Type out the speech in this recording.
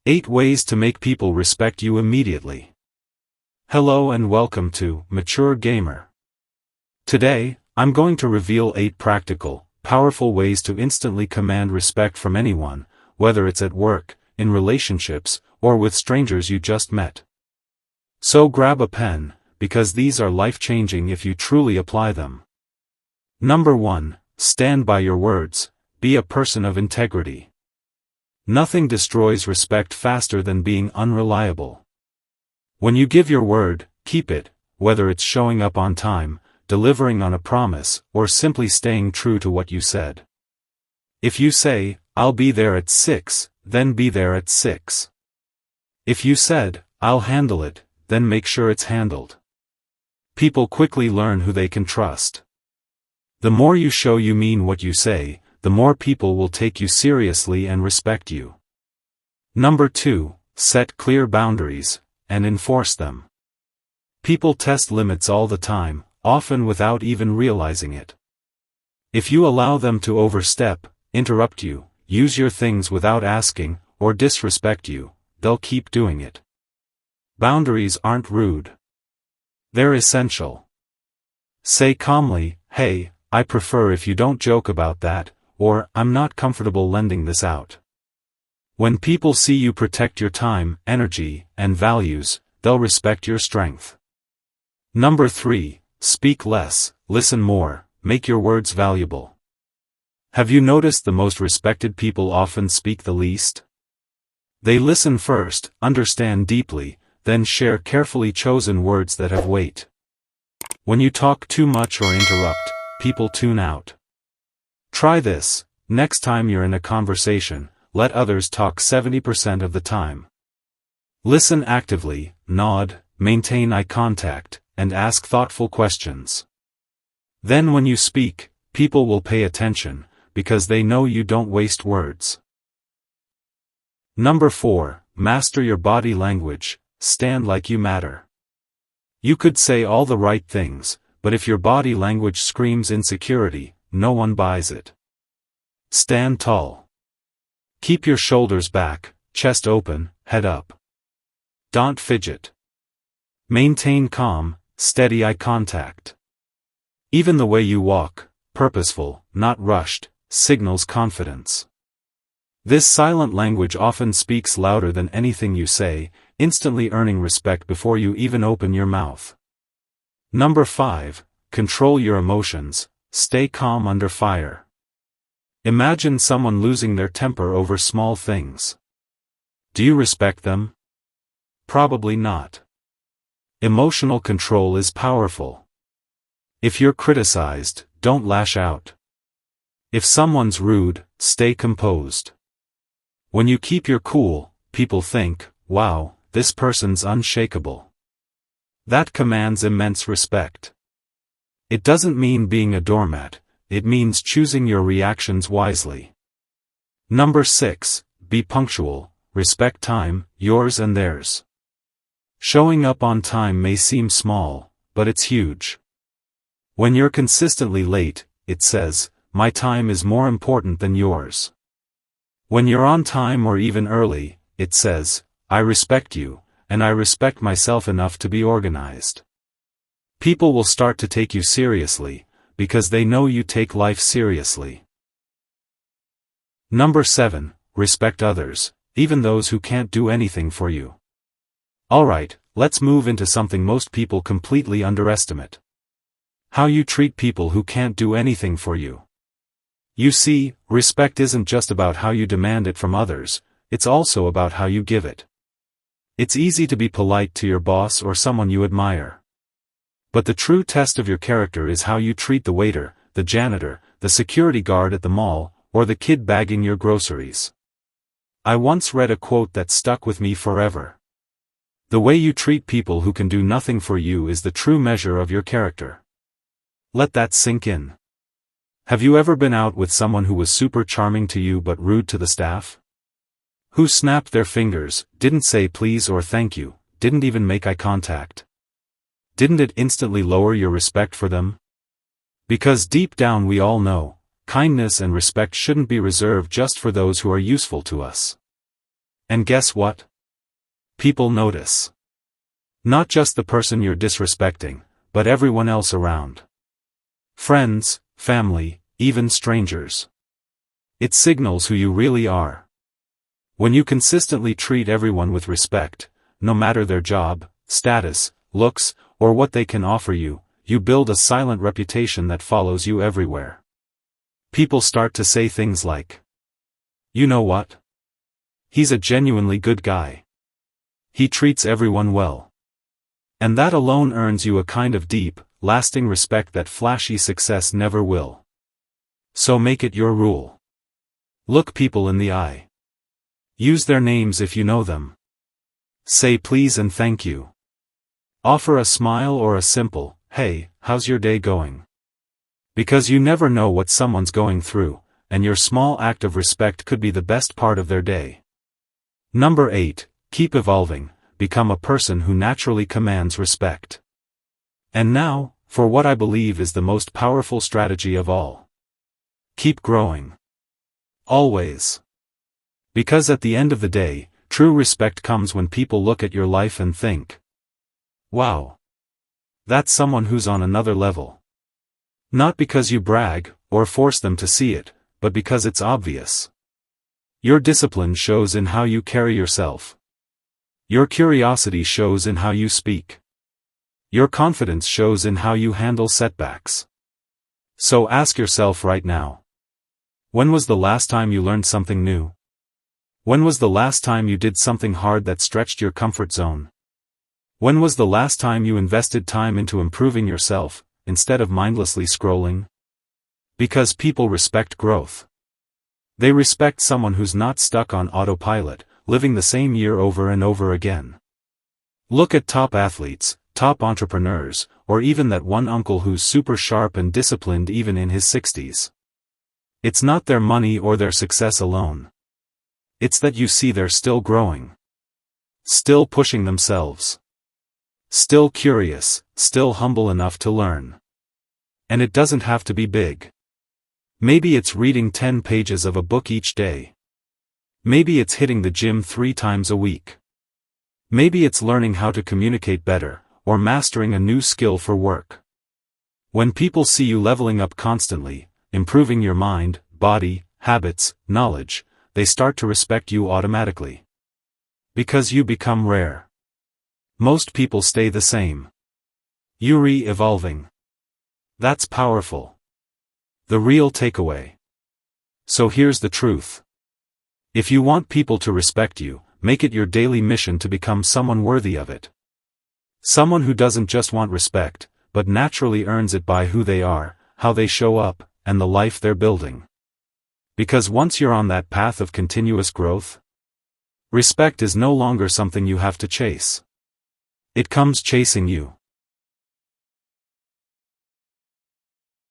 8 Ways to Make People Respect You Immediately. Hello and welcome to Mature Gamer. Today, I'm going to reveal 8 practical, powerful ways to instantly command respect from anyone, whether it's at work, in relationships, or with strangers you just met. So grab a pen, because these are life-changing if you truly apply them. Number 1. Stand by your words. Be a person of integrity. Nothing destroys respect faster than being unreliable. When you give your word, keep it, whether it's showing up on time, delivering on a promise, or simply staying true to what you said. If you say, "I'll be there at 6, then be there at 6. If you said, "I'll handle it," then make sure it's handled. People quickly learn who they can trust. The more you show you mean what you say, the more people will take you seriously and respect you. Number 2. Set clear boundaries, and enforce them. People test limits all the time, often without even realizing it. If you allow them to overstep, interrupt you, use your things without asking, or disrespect you, they'll keep doing it. Boundaries aren't rude. They're essential. Say calmly, "Hey, I prefer if you don't joke about that," or "I'm not comfortable lending this out." When people see you protect your time, energy, and values, they'll respect your strength. Number 3. Speak less, listen more, make your words valuable. Have you noticed the most respected people often speak the least? They listen first, understand deeply, then share carefully chosen words that have weight. When you talk too much or interrupt, people tune out. Try this. Next time you're in a conversation, let others talk 70% of the time. Listen actively, nod, maintain eye contact, and ask thoughtful questions. Then when you speak, people will pay attention, because they know you don't waste words. Number 4. Master your body language. Stand like you matter. You could say all the right things, but if your body language screams insecurity, no one buys it. Stand tall. Keep your shoulders back, chest open, head up. Don't fidget. Maintain calm, steady eye contact. Even the way you walk, purposeful, not rushed, signals confidence. This silent language often speaks louder than anything you say, instantly earning respect before you even open your mouth. Number 5. Control your emotions. Stay calm under fire. Imagine someone losing their temper over small things. Do you respect them? Probably not. Emotional control is powerful. If you're criticized, don't lash out. If someone's rude, stay composed. When you keep your cool, people think, "Wow, this person's unshakable." That commands immense respect. It doesn't mean being a doormat, it means choosing your reactions wisely. Number 6. Be punctual, respect time, yours and theirs. Showing up on time may seem small, but it's huge. When you're consistently late, it says, "My time is more important than yours." When you're on time or even early, it says, "I respect you, and I respect myself enough to be organized." People will start to take you seriously, because they know you take life seriously. Number 7. Respect others, even those who can't do anything for you. Alright, let's move into something most people completely underestimate. How you treat people who can't do anything for you. You see, respect isn't just about how you demand it from others, it's also about how you give it. It's easy to be polite to your boss or someone you admire. But the true test of your character is how you treat the waiter, the janitor, the security guard at the mall, or the kid bagging your groceries. I once read a quote that stuck with me forever. The way you treat people who can do nothing for you is the true measure of your character. Let that sink in. Have you ever been out with someone who was super charming to you but rude to the staff? Who snapped their fingers, didn't say please or thank you, didn't even make eye contact? Didn't it instantly lower your respect for them? Because deep down we all know, kindness and respect shouldn't be reserved just for those who are useful to us. And guess what? People notice. Not just the person you're disrespecting, but everyone else around. Friends, family, even strangers. It signals who you really are. When you consistently treat everyone with respect, no matter their job, status, looks, or what they can offer you, you build a silent reputation that follows you everywhere. People start to say things like, "You know what? He's a genuinely good guy. He treats everyone well." And that alone earns you a kind of deep, lasting respect that flashy success never will. So make it your rule. Look people in the eye. Use their names if you know them. Say please and thank you. Offer a smile or a simple, "Hey, how's your day going?" Because you never know what someone's going through, and your small act of respect could be the best part of their day. Number 8, keep evolving, become a person who naturally commands respect. And now, for what I believe is the most powerful strategy of all. Keep growing. Always. Because at the end of the day, true respect comes when people look at your life and think, "Wow. That's someone who's on another level." Not because you brag, or force them to see it, but because it's obvious. Your discipline shows in how you carry yourself. Your curiosity shows in how you speak. Your confidence shows in how you handle setbacks. So ask yourself right now. When was the last time you learned something new? When was the last time you did something hard that stretched your comfort zone? When was the last time you invested time into improving yourself, instead of mindlessly scrolling? Because people respect growth. They respect someone who's not stuck on autopilot, living the same year over and over again. Look at top athletes, top entrepreneurs, or even that one uncle who's super sharp and disciplined even in his 60s. It's not their money or their success alone. It's that you see they're still growing. Still pushing themselves. Still curious, still humble enough to learn. And it doesn't have to be big. Maybe it's reading 10 pages of a book each day. Maybe it's hitting the gym 3 times a week. Maybe it's learning how to communicate better, or mastering a new skill for work. When people see you leveling up constantly, improving your mind, body, habits, knowledge, they start to respect you automatically. Because you become rare. Most people stay the same. You re-evolving. That's powerful. The real takeaway. So here's the truth. If you want people to respect you, make it your daily mission to become someone worthy of it. Someone who doesn't just want respect, but naturally earns it by who they are, how they show up, and the life they're building. Because once you're on that path of continuous growth, respect is no longer something you have to chase. It comes chasing you.